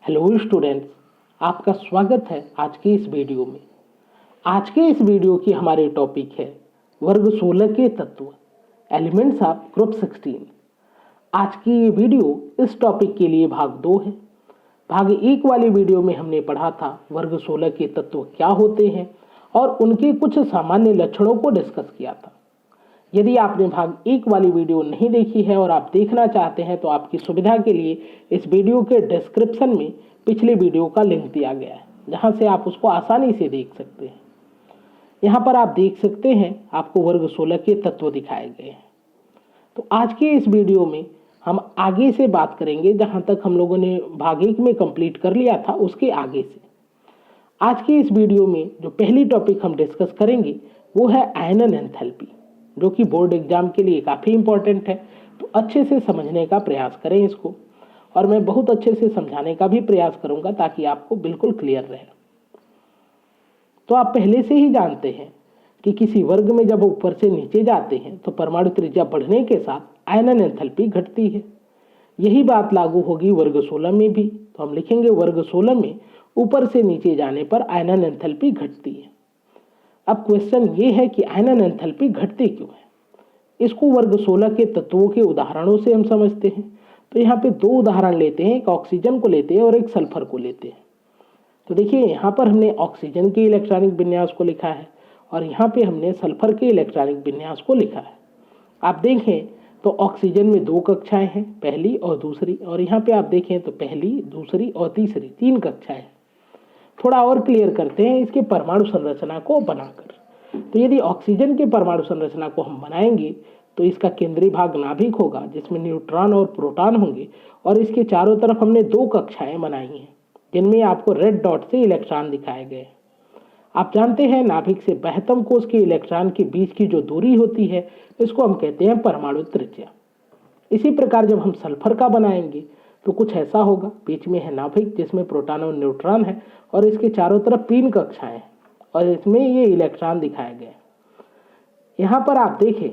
Hello students, आपका स्वागत है आज के इस वीडियो में। आज के इस वीडियो की हमारी टॉपिक है वर्ग 16 के तत्व, एलिमेंट्स ऑफ ग्रुप 16। आज की ये वीडियो इस टॉपिक के लिए भाग 2 है। भाग 1 वाली वीडियो में हमने पढ़ा था वर्ग 16 के तत्व क्या होते हैं और उनके कुछ सामान्य लक्षणों को डिस्कस किया था। यदि आपने भाग 1 वाली वीडियो नहीं देखी है और आप देखना चाहते हैं तो आपकी सुविधा के लिए इस वीडियो के डिस्क्रिप्शन में पिछले वीडियो का लिंक दिया गया है, जहां से आप उसको आसानी से देख सकते हैं। यहां पर आप देख सकते हैं आपको वर्ग 16 के तत्व दिखाए गए हैं। तो आज के इस वीडियो में हम आगे से बात करेंगे, जहां तक हम लोगों ने भाग 1 में कंप्लीट कर लिया था उसके आगे से। आज के इस वीडियो में जो पहली टॉपिक हम डिस्कस करेंगे वो है आयनन एंथैल्पी, जो कि बोर्ड एग्जाम के लिए काफ़ी इंपॉर्टेंट है। तो अच्छे से समझने का प्रयास करें इसको, और मैं बहुत अच्छे से समझाने का भी प्रयास करूंगा ताकि आपको बिल्कुल क्लियर रहे। तो आप पहले से ही जानते हैं कि किसी वर्ग में जब ऊपर से नीचे जाते हैं तो परमाणु त्रिज्या बढ़ने के साथ आयनन एंथैल्पी घटती है। यही बात लागू होगी वर्ग 16 में भी। तो हम लिखेंगे वर्ग 16 में ऊपर से नीचे जाने पर आयनन एंथैल्पी घटती है। अब क्वेश्चन ये है कि आयनन एंथैल्पी घटती क्यों है। इसको वर्ग 16 के तत्वों के उदाहरणों से हम समझते हैं। तो यहाँ पे 2 उदाहरण लेते हैं, एक ऑक्सीजन को लेते हैं और एक सल्फर को लेते हैं। तो देखिए यहाँ पर हमने ऑक्सीजन के इलेक्ट्रॉनिक विन्यास को लिखा है और यहाँ पे हमने सल्फर के इलेक्ट्रॉनिक विन्यास को लिखा है। आप देखें तो ऑक्सीजन में 2 कक्षाएं हैं, पहली और दूसरी, और यहाँ पे आप देखें तो पहली, दूसरी और तीसरी 3 कक्षाएं हैं। थोड़ा और क्लियर करते हैं इसके परमाणु संरचना को बनाकर। तो यदि ऑक्सीजन के परमाणु संरचना को हम बनाएंगे तो इसका केंद्रीय भाग नाभिक होगा, जिसमें न्यूट्रॉन और प्रोटॉन होंगे, और इसके चारों तरफ हमने 2 कक्षाएं बनाई हैं जिनमें आपको रेड डॉट से इलेक्ट्रॉन दिखाए गए। आप जानते हैं नाभिक से बाह्यतम कोश के इलेक्ट्रॉन के बीच की जो दूरी होती है इसको हम कहते हैं परमाणु त्रिज्या। इसी प्रकार जब हम सल्फर का बनाएंगे तो कुछ ऐसा होगा, बीच में है नाभिक जिसमें प्रोटॉन और न्यूट्रॉन है, और इसके चारों तरफ 3 कक्षाएं हैं और इसमें ये इलेक्ट्रॉन दिखाए गए। यहाँ पर आप देखें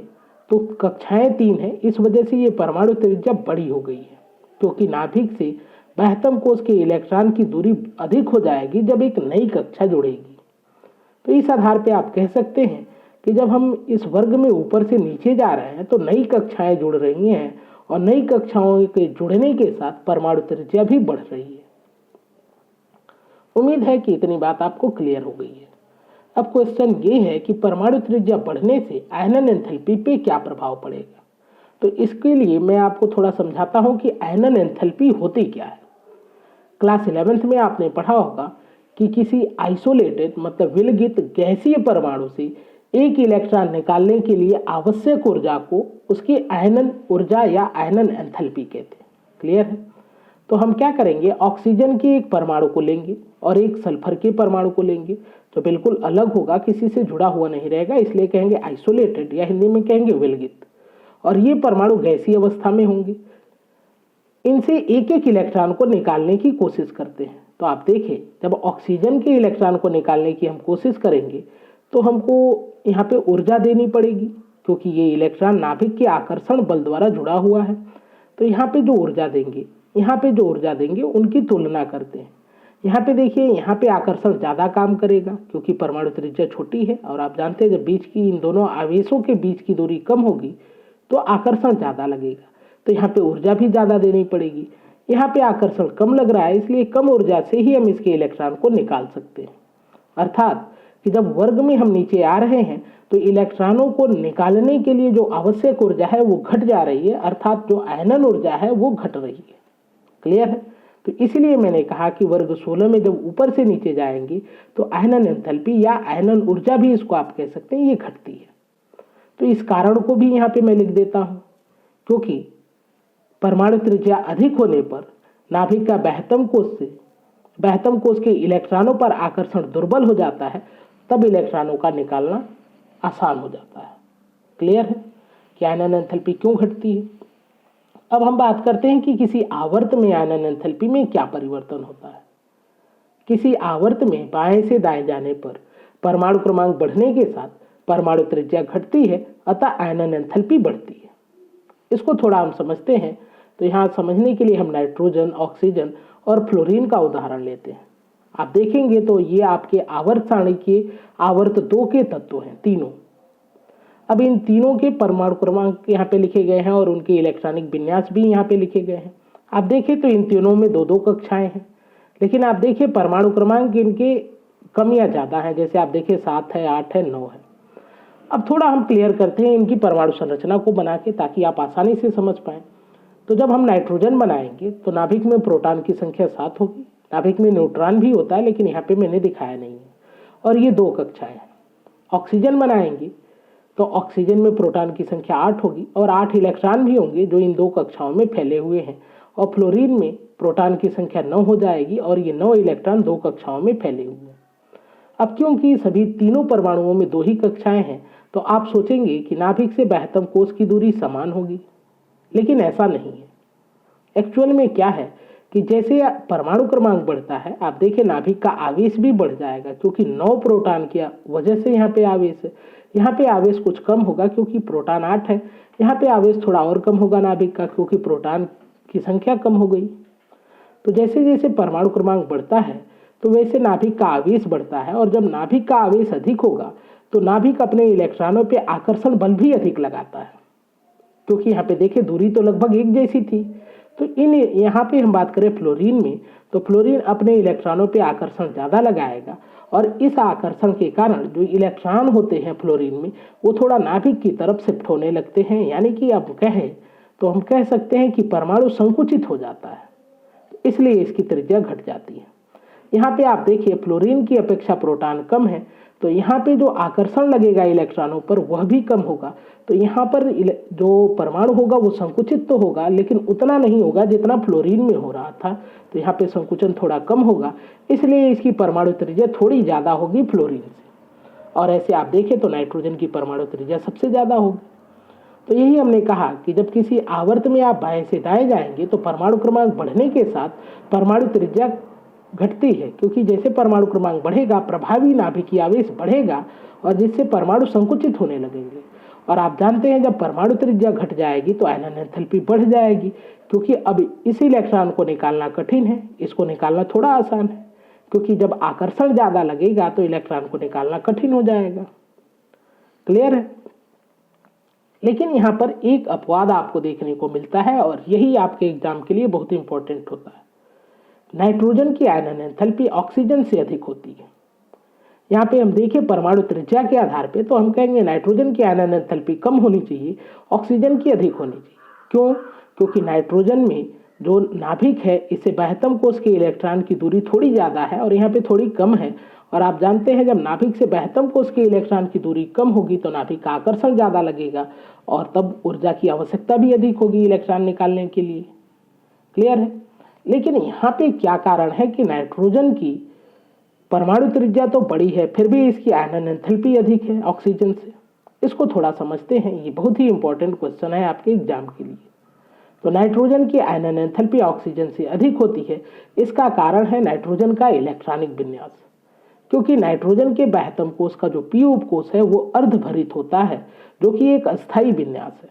तो कक्षाएं 3 हैं, इस वजह से ये परमाणु त्रिज्या बड़ी हो गई है, क्योंकि नाभिक से बाह्यतम कोश के इलेक्ट्रॉन की दूरी अधिक हो जाएगी जब एक नई कक्षा जुड़ेगी। तो इस आधार पर आप कह सकते हैं कि जब हम इस वर्ग में ऊपर से नीचे जा रहे हैं तो नई कक्षाएं जुड़ रही हैं, और नई कक्षाओं के जुड़ने के साथ परमाणु त्रिज्या भी बढ़ रही है। उम्मीद है कि इतनी बात आपको क्लियर हो गई है। अब क्वेश्चन ये है कि परमाणु त्रिज्या बढ़ने से आयनन एंथैल्पी पे क्या प्रभाव पड़ेगा। तो इसके लिए मैं आपको थोड़ा समझाता हूं कि आयनन एंथैल्पी होती क्या है। क्लास 11th में आपने पढ़ा होगा कि किसी आइसोलेटेड मतलब विलगित गैसीय परमाणु से एक इलेक्ट्रॉन निकालने के लिए आवश्यक ऊर्जा को उसकी आयनन ऊर्जा या आयनन एंथैल्पी कहते हैं। क्लियर है। तो हम क्या करेंगे, ऑक्सीजन के एक परमाणु को लेंगे और एक सल्फर के परमाणु को लेंगे, तो बिल्कुल अलग होगा, किसी से जुड़ा हुआ नहीं रहेगा, इसलिए कहेंगे आइसोलेटेड या हिंदी में कहेंगे विलगित। और ये परमाणु गैसीय अवस्था में होंगे। इनसे एक एक इलेक्ट्रॉन को निकालने की कोशिश करते हैं। तो आप देखें जब ऑक्सीजन के इलेक्ट्रॉन को निकालने की हम कोशिश करेंगे तो हमको यहाँ पे ऊर्जा देनी पड़ेगी, क्योंकि ये इलेक्ट्रॉन नाभिक के आकर्षण बल द्वारा जुड़ा हुआ है। तो यहाँ पे जो ऊर्जा देंगे उनकी तुलना करते हैं। यहाँ पे देखिए, यहाँ पे आकर्षण ज़्यादा काम करेगा क्योंकि परमाणु त्रिज्या छोटी है, और आप जानते हैं जब बीच की इन दोनों आवेशों के बीच की दूरी कम होगी तो आकर्षण ज़्यादा लगेगा। तो यहाँ पे ऊर्जा भी ज़्यादा देनी पड़ेगी। यहाँ पे आकर्षण कम लग रहा है, इसलिए कम ऊर्जा से ही हम इसके इलेक्ट्रॉन को निकाल सकते हैं। अर्थात कि जब वर्ग में हम नीचे आ रहे हैं तो इलेक्ट्रॉनों को निकालने के लिए जो आवश्यक ऊर्जा है वो घट जा रही है, अर्थात जो आयनन ऊर्जा है वो घट रही है। क्लियर है। तो इसलिए मैंने कहा कि वर्ग 16 में जब ऊपर से नीचे जाएंगे तो आयनन एंथैल्पी या आयनन ऊर्जा भी इसको आप कह सकते हैं, ये घटती है। तो इस कारण को भी यहाँ पे मैं लिख देता हूँ, क्योंकि परमाणु त्रिज्या अधिक होने पर नाभिक का बाह्यतम कोश के इलेक्ट्रॉनों पर आकर्षण दुर्बल हो जाता है, तब इलेक्ट्रॉनों का निकालना आसान हो जाता है। क्लियर है कि आयनन एंथैल्पी क्यों घटती है। अब हम बात करते हैं कि किसी आवर्त में आयनन एंथैल्पी में क्या परिवर्तन होता है। किसी आवर्त में बाएं से दाएं जाने पर परमाणु क्रमांक बढ़ने के साथ परमाणु त्रिज्या घटती है, अतः आयनन एंथैल्पी बढ़ती है। इसको थोड़ा हम समझते हैं। तो यहाँ समझने के लिए हम नाइट्रोजन, ऑक्सीजन और फ्लोरीन का उदाहरण लेते हैं। आप देखेंगे तो ये आपके आवर्त सारणी के आवर्त 2 के तत्व हैं तीनों। अब इन तीनों के परमाणु क्रमांक यहाँ पे लिखे गए हैं और उनके इलेक्ट्रॉनिक विन्यास भी यहाँ पे लिखे गए हैं। आप देखें तो इन तीनों में 2-2 कक्षाएं हैं, लेकिन आप देखिए परमाणु क्रमांक इनके कम या ज़्यादा है। जैसे आप देखिए 7 है, 8 है, 9 है। अब थोड़ा हम क्लियर करते हैं इनकी परमाणु संरचना को बना के, ताकि आप आसानी से समझ पाएं। तो जब हम नाइट्रोजन बनाएंगे तो नाभिक में प्रोटॉन की संख्या 7 होगी। नाभिक में न्यूट्रॉन भी होता है, लेकिन यहाँ पे मैंने दिखाया नहीं है, और ये 2 कक्षाएं हैं। ऑक्सीजन बनाएंगे तो ऑक्सीजन में प्रोटॉन की संख्या 8 होगी और 8 इलेक्ट्रॉन भी होंगे जो इन 2 कक्षाओं में फैले हुए हैं। और फ्लोरीन में प्रोटॉन की संख्या 9 हो जाएगी और ये 9 इलेक्ट्रॉन 2 कक्षाओं में फैले हुए हैं। अब क्योंकि सभी तीनों परमाणुओं में 2 ही कक्षाएं हैं, तो आप सोचेंगे कि नाभिक से बाह्यतम कोश की दूरी समान होगी, लेकिन ऐसा नहीं है। एक्चुअल में क्या है कि जैसे परमाणु क्रमांक बढ़ता है, आप देखें नाभिक का आवेश भी बढ़ जाएगा, क्योंकि 9 प्रोटॉन की वजह से यहाँ पे आवेश है। यहाँ पे आवेश कुछ कम होगा क्योंकि प्रोटॉन 8 है। यहाँ पे आवेश थोड़ा और कम होगा नाभिक का, क्योंकि प्रोटॉन की संख्या कम हो गई। तो जैसे जैसे परमाणु क्रमांक बढ़ता है तो वैसे नाभिक का आवेश बढ़ता है, और जब नाभिक का आवेश अधिक होगा तो नाभिक अपने इलेक्ट्रॉनों पे आकर्षण बल भी अधिक लगाता है। क्योंकि यहाँ पे देखें दूरी तो लगभग एक जैसी थी। तो यहाँ पे हम बात करें फ्लोरीन में, तो फ्लोरीन अपने इलेक्ट्रॉनों पे आकर्षण ज़्यादा लगाएगा, और इस आकर्षण के कारण जो इलेक्ट्रॉन होते हैं फ्लोरीन में वो थोड़ा नाभिक की तरफ शिफ्ट होने लगते हैं। यानी कि अब कहें तो हम कह सकते हैं कि परमाणु संकुचित हो जाता है, इसलिए इसकी त्रिज्या घट जाती है। यहाँ पे आप देखिए फ्लोरीन की अपेक्षा प्रोटॉन कम है, तो यहाँ पे जो आकर्षण लगेगा इलेक्ट्रॉनों पर वह भी कम होगा। तो यहाँ पर जो परमाणु होगा वो संकुचित तो होगा, लेकिन उतना नहीं होगा जितना फ्लोरीन में हो रहा था। तो यहाँ पे संकुचन थोड़ा कम होगा, इसलिए इसकी परमाणु त्रिज्या थोड़ी ज़्यादा होगी फ्लोरीन से। और ऐसे आप देखें तो नाइट्रोजन की परमाणु त्रिज्या सबसे ज़्यादा होगी। तो यही हमने कहा कि जब किसी आवर्त में आप बाएं से दाएं जाएंगे तो परमाणु क्रमांक बढ़ने के साथ परमाणु त्रिज्या घटती है, क्योंकि जैसे परमाणु क्रमांक बढ़ेगा प्रभावी नाभिकीय आवेश बढ़ेगा, और जिससे परमाणु संकुचित होने लगेंगे। और आप जानते हैं जब परमाणु त्रिज्या घट जाएगी तो आयनन एंथैल्पी बढ़ जाएगी, क्योंकि अब इस इलेक्ट्रॉन को निकालना कठिन है, इसको निकालना थोड़ा आसान है। क्योंकि जब आकर्षण ज़्यादा लगेगा तो इलेक्ट्रॉन को निकालना कठिन हो जाएगा। क्लियर है? लेकिन यहाँ पर एक अपवाद आपको देखने को मिलता है, और यही आपके एग्जाम के लिए बहुत इंपॉर्टेंट होता है। नाइट्रोजन की आयनन एंथैल्पी ऑक्सीजन से अधिक होती है। यहाँ पे हम देखें परमाणु त्रिज्या के आधार पे, तो हम कहेंगे नाइट्रोजन की आयनन एंथैल्पी कम होनी चाहिए, ऑक्सीजन की अधिक होनी चाहिए। क्यों? क्योंकि नाइट्रोजन में जो नाभिक है इससे बाह्यतम कोश के इलेक्ट्रॉन की दूरी थोड़ी ज़्यादा है और यहाँ पे थोड़ी कम है। और आप जानते हैं जब नाभिक से बाह्यतम कोश के इलेक्ट्रॉन की दूरी कम होगी तो नाभिक का आकर्षण ज़्यादा लगेगा, और तब ऊर्जा की आवश्यकता भी अधिक होगी इलेक्ट्रॉन निकालने के लिए। क्लियर है? लेकिन यहाँ पे क्या कारण है कि नाइट्रोजन की परमाणु त्रिज्या तो बड़ी है, फिर भी इसकी आयनन एंथैल्पी अधिक है ऑक्सीजन से। इसको थोड़ा समझते हैं, ये बहुत ही इंपॉर्टेंट क्वेश्चन है आपके एग्जाम के लिए। तो नाइट्रोजन की आयनन एंथैल्पी ऑक्सीजन से अधिक होती है, इसका कारण है नाइट्रोजन का इलेक्ट्रॉनिक विन्यास। क्योंकि नाइट्रोजन के बाह्यतम कोश का जो पी उपकोश है वो अर्धभरित होता है, जो कि एक अस्थायी विन्यास है।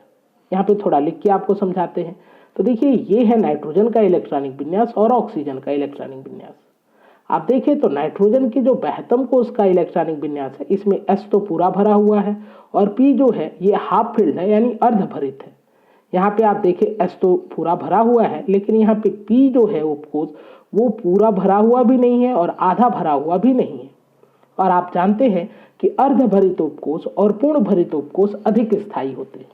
यहाँ पे थोड़ा लिख के आपको समझाते हैं। तो देखिए ये है नाइट्रोजन का इलेक्ट्रॉनिक विन्यास और ऑक्सीजन का इलेक्ट्रॉनिक विन्यास। आप देखें तो नाइट्रोजन के जो बाह्यतम कोश का इलेक्ट्रॉनिक विन्यास है इसमें S तो पूरा भरा हुआ है और P जो है ये हाफ फिल्ड है, यानी अर्धभरित है। यहाँ पे आप देखें S तो पूरा भरा हुआ है, लेकिन यहाँ पे P जो है उपकोश वो पूरा भरा हुआ भी नहीं है और आधा भरा हुआ भी नहीं है। और आप जानते हैं कि अर्धभरित उपकोश और पूर्ण भरित उपकोश अधिक स्थायी होते हैं।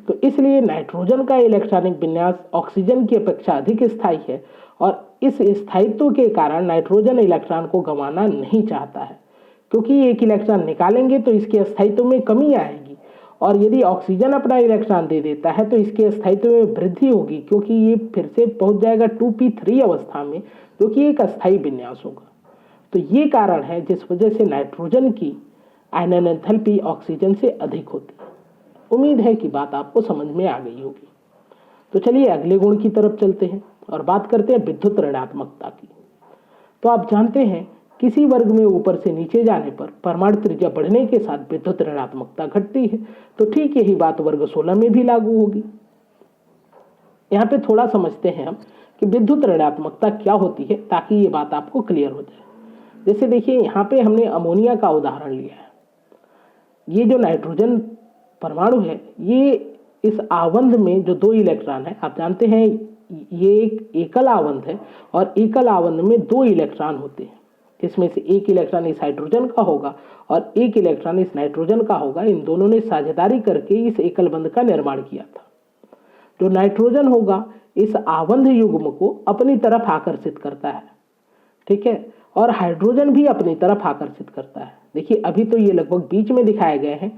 तो इसलिए नाइट्रोजन का इलेक्ट्रॉनिक विन्यास ऑक्सीजन की अपेक्षा अधिक स्थायी है, और इस स्थायित्व के कारण नाइट्रोजन इलेक्ट्रॉन को गंवाना नहीं चाहता है। क्योंकि एक इलेक्ट्रॉन निकालेंगे तो इसके स्थायित्व में कमी आएगी, और यदि ऑक्सीजन अपना इलेक्ट्रॉन दे देता है तो इसके स्थायित्व में वृद्धि होगी, क्योंकि ये फिर से पहुंच जाएगा 2p3 अवस्था में, जो कि एक अस्थायी विन्यास होगा। तो ये कारण है जिस वजह से नाइट्रोजन की आयनन एंथैल्पी ऑक्सीजन से अधिक होती है। उम्मीद है कि बात आपको समझ में आ गई होगी। तो चलिए अगले गुण की तरफ चलते हैं और बात करते हैं विद्युत ऋणात्मकता की। तो आप जानते हैं किसी वर्ग में ऊपर से नीचे जाने पर परमाणु त्रिज्या बढ़ने के साथ विद्युत ऋणात्मकता घटती है। तो ठीक यही बात वर्ग 16 में भी लागू होगी। यहाँ पे थोड़ा समझते हैं हम कि विद्युत ऋणात्मकता क्या होती है, ताकि ये बात आपको क्लियर हो जाए। जैसे देखिए यहाँ पे हमने अमोनिया का उदाहरण लिया है। ये जो नाइट्रोजन परमाणु है, ये इस आबंध में जो 2 इलेक्ट्रॉन है, आप जानते हैं ये एक एकल आबंध है और एकल आबंध में 2 इलेक्ट्रॉन होते हैं। इसमें से एक इलेक्ट्रॉन इस हाइड्रोजन का होगा और एक इलेक्ट्रॉन इस नाइट्रोजन का होगा। इन दोनों ने साझेदारी करके इस एकल बंध का निर्माण किया था। जो नाइट्रोजन होगा इस आबंध युग्म को अपनी तरफ आकर्षित करता है, ठीक है, और हाइड्रोजन भी अपनी तरफ आकर्षित करता है। देखिए अभी तो ये लगभग बीच में दिखाए गए हैं।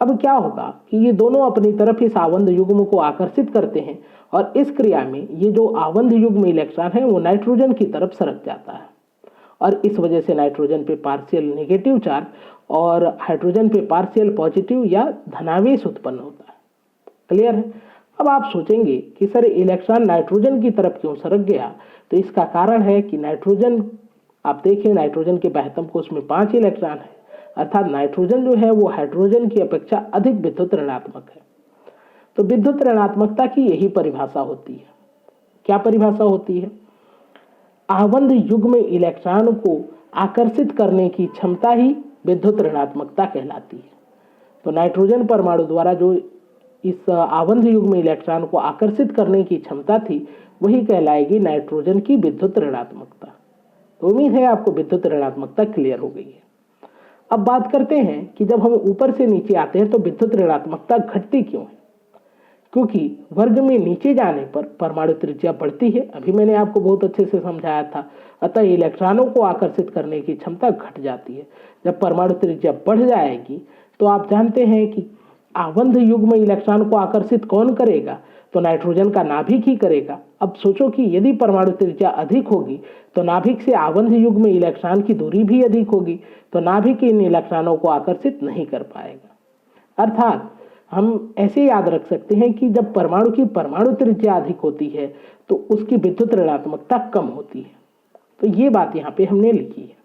अब क्या होगा कि ये दोनों अपनी तरफ इस आबंध युग्म को आकर्षित करते हैं और इस क्रिया में ये जो आबंध युग्म इलेक्ट्रॉन है वो नाइट्रोजन की तरफ सरक जाता है और इस वजह से नाइट्रोजन पे पार्शियल नेगेटिव चार्ज और हाइड्रोजन पे पार्शियल पॉजिटिव या धनावेश उत्पन्न होता है। क्लियर है। अब आप सोचेंगे कि सर इलेक्ट्रॉन नाइट्रोजन की तरफ क्यों सरक गया, तो इसका कारण है कि नाइट्रोजन, आप देखें नाइट्रोजन के बाह्यतम कोश में 5 इलेक्ट्रॉन है, अर्थात नाइट्रोजन जो है वो हाइड्रोजन की अपेक्षा अधिक विद्युत ऋणात्मक है। तो विद्युत ऋणात्मकता की यही परिभाषा होती है। क्या परिभाषा होती है? आबंध युग्म इलेक्ट्रॉन को आकर्षित करने की क्षमता ही विद्युत ऋणात्मकता कहलाती है। तो नाइट्रोजन परमाणु द्वारा जो इस आबंध युग्म इलेक्ट्रॉन को आकर्षित करने की क्षमता थी वही कहलाएगी नाइट्रोजन की विद्युत ऋणात्मकता। तो उम्मीद है आपको विद्युत ऋणात्मकता क्लियर हो गई है। अब बात करते हैं कि जब हम ऊपर से नीचे आते हैं तो विद्युत ऋणात्मकता घटती क्यों है? क्योंकि वर्ग में नीचे जाने पर परमाणु त्रिज्या बढ़ती है। अभी मैंने आपको बहुत अच्छे से समझाया था। अतः इलेक्ट्रॉनों को आकर्षित करने की क्षमता घट जाती है। जब परमाणु त्रिज्या बढ़ जाएगी तो आप जानते हैं कि आबंध युग्म इलेक्ट्रॉन को आकर्षित कौन करेगा? तो नाइट्रोजन का नाभिक ही करेगा। अब सोचो कि यदि परमाणु त्रिज्या अधिक होगी तो नाभिक से आबंध युग्म इलेक्ट्रॉन की दूरी भी अधिक होगी, तो नाभिक इन इलेक्ट्रॉनों को आकर्षित नहीं कर पाएगा। अर्थात हम ऐसे याद रख सकते हैं कि जब परमाणु की परमाणु त्रिज्या अधिक होती है तो उसकी विद्युत ऋणात्मकता कम होती है। तो ये बात यहाँ पे हमने लिखी है।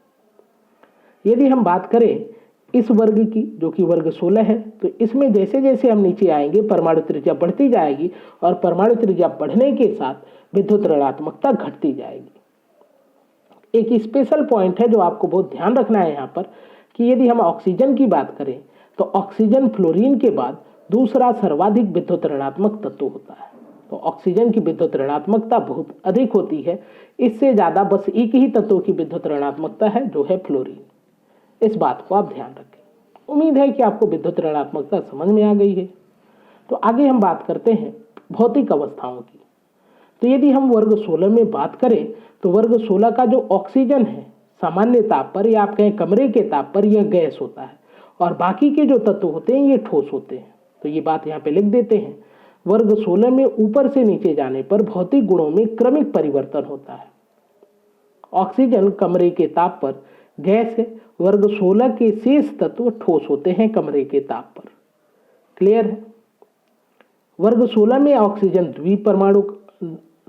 यदि हम बात करें इस वर्ग की, जो कि वर्ग 16 है, तो इसमें जैसे जैसे हम नीचे आएंगे परमाणु त्रिज्या बढ़ती जाएगी और परमाणु त्रिज्या बढ़ने के साथ विद्युत ऋणात्मकता घटती जाएगी। एक स्पेशल पॉइंट है जो आपको बहुत ध्यान रखना है यहाँ पर, कि यदि हम ऑक्सीजन की बात करें तो ऑक्सीजन फ्लोरीन के बाद दूसरा सर्वाधिक विद्युत ऋणात्मक तत्व होता है। तो ऑक्सीजन की विद्युत ऋणात्मकता बहुत अधिक होती है। इससे ज्यादा बस एक ही तत्व की विद्युत ऋणात्मकता है, जो है फ्लोरीन। इस बात को आप ध्यान रखें। उम्मीद है कि आपको विद्युत ऋणात्मकता समझ में आ गई है। तो आगे हम बात करते हैं भौतिक अवस्थाओं की। तो यदि हम वर्ग 16 में बात करें तो वर्ग 16 का जो ऑक्सीजन है सामान्य ताप पर या आप कहें कमरे के ताप पर यह गैस होता है और बाकी के जो तत्व होते हैं ये ठोस होते हैं। तो ये बात यहाँ पे लिख देते हैं। वर्ग 16 में ऊपर से नीचे जाने पर भौतिक गुणों में क्रमिक परिवर्तन होता है। ऑक्सीजन कमरे के ताप पर गैस है। वर्ग 16 के शेष तत्व ठोस होते हैं कमरे के ताप पर। क्लियर है। वर्ग 16 में ऑक्सीजन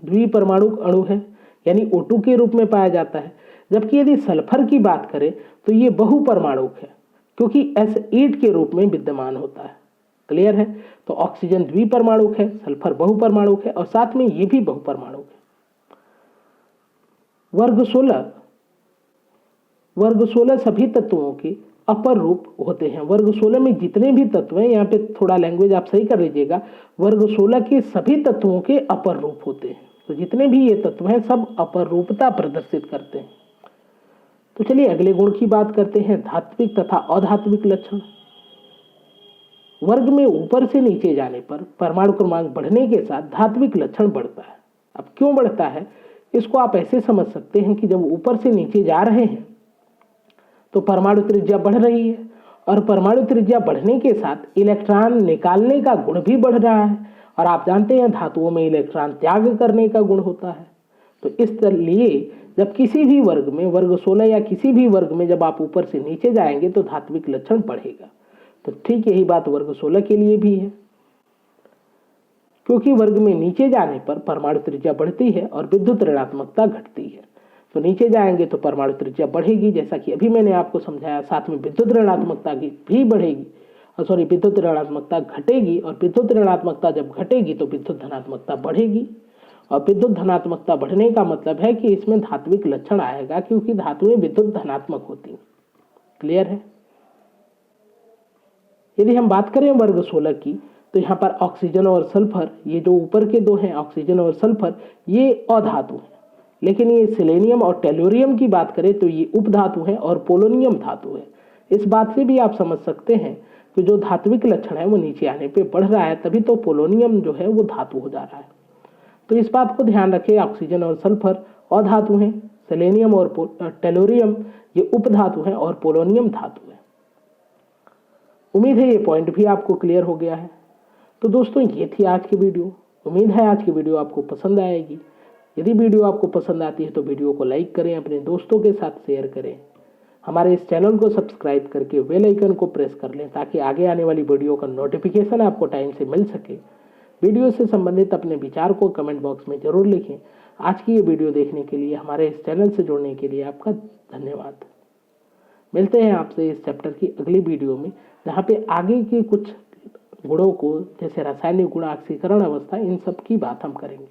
द्विपरमाणु अणु है, यानी O2 के रूप में पाया जाता है। जबकि यदि सल्फर की बात करें तो ये बहुपरमाणुक है, क्योंकि S8 के रूप में विद्यमान होता है। क्लियर है। तो ऑक्सीजन द्विपरमाणुक है, सल्फर बहुपरमाणुक है और साथ में ये भी बहुपरमाणुक है। वर्ग 16 सभी तत्वों के अपर रूप होते हैं। वर्ग 16 में जितने भी तत्व हैं, यहाँ पे थोड़ा लैंग्वेज आप सही कर लीजिएगा, वर्ग 16 के सभी तत्वों के अपर रूप होते हैं। तो जितने भी ये तत्व हैं सब अपर रूपता प्रदर्शित करते हैं। तो चलिए अगले गुण की बात करते हैं, धात्विक तथा अधात्विक लक्षण। वर्ग में ऊपर से नीचे जाने पर परमाणु क्रमांक बढ़ने के साथ धात्विक लक्षण बढ़ता है। अब क्यों बढ़ता है, इसको आप ऐसे समझ सकते हैं कि जब ऊपर से नीचे जा रहे हैं तो परमाणु त्रिज्या बढ़ रही है और परमाणु त्रिज्या बढ़ने के साथ इलेक्ट्रॉन निकालने का गुण भी बढ़ रहा है। और आप जानते हैं धातुओं में इलेक्ट्रॉन त्याग करने का गुण होता है। तो इस लिए जब किसी भी वर्ग में, वर्ग 16 या किसी भी वर्ग में जब आप ऊपर से नीचे जाएंगे तो धात्विक लक्षण बढ़ेगा। तो ठीक यही बात वर्ग 16 के लिए भी है, क्योंकि वर्ग में नीचे जाने पर परमाणु त्रिज्या बढ़ती है और विद्युत ऋणात्मकता घटती है। तो नीचे जाएंगे तो परमाणु त्रिज्या बढ़ेगी, जैसा कि अभी मैंने आपको समझाया। साथ में विद्युत ऋणात्मकता की भी बढ़ेगी, विद्युत ऋणात्मकता घटेगी और विद्युत ऋणात्मकता जब घटेगी तो विद्युत धनात्मकता बढ़ेगी। और विद्युत धनात्मकता बढ़ने का मतलब है कि इसमें धात्विक लक्षण आएगा, क्योंकि धातुएं विद्युत धनात्मक होती हैं। क्लियर है? यदि हम बात करें वर्ग 16 की, तो यहाँ पर ऑक्सीजन और सल्फर, ये जो ऊपर के दो हैं ऑक्सीजन और सल्फर, ये अधातु हैं। लेकिन ये सिलेनियम और टेलुरियम की बात करें तो ये उपधातु हैं और पोलोनियम धातु है। इस बात से भी आप समझ सकते हैं कि जो धात्विक लक्षण है वो नीचे आने पे बढ़ रहा है, तभी तो पोलोनियम जो है वो धातु हो जा रहा है। तो इस बात को ध्यान रखें, ऑक्सीजन और सल्फर अधातु हैं, सेलेनियम और टेलुरियम ये उपधातु हैं और पोलोनियम धातु है। उम्मीद है ये पॉइंट भी आपको क्लियर हो गया है। तो दोस्तों ये थी आज की वीडियो। उम्मीद है आज की वीडियो आपको पसंद आएगी। यदि वीडियो आपको पसंद आती है तो वीडियो को लाइक करें, अपने दोस्तों के साथ शेयर करें। हमारे इस चैनल को सब्सक्राइब करके बेल आइकन को प्रेस कर लें, ताकि आगे आने वाली वीडियो का नोटिफिकेशन आपको टाइम से मिल सके। वीडियो से संबंधित अपने विचार को कमेंट बॉक्स में जरूर लिखें। आज की ये वीडियो देखने के लिए, हमारे इस चैनल से जुड़ने के लिए आपका धन्यवाद। मिलते हैं आपसे इस चैप्टर की अगली वीडियो में, जहाँ पे आगे के कुछ गुणों को, जैसे रासायनिक गुण, ऑक्सीकरण अवस्था, इन सब की बात हम करेंगे।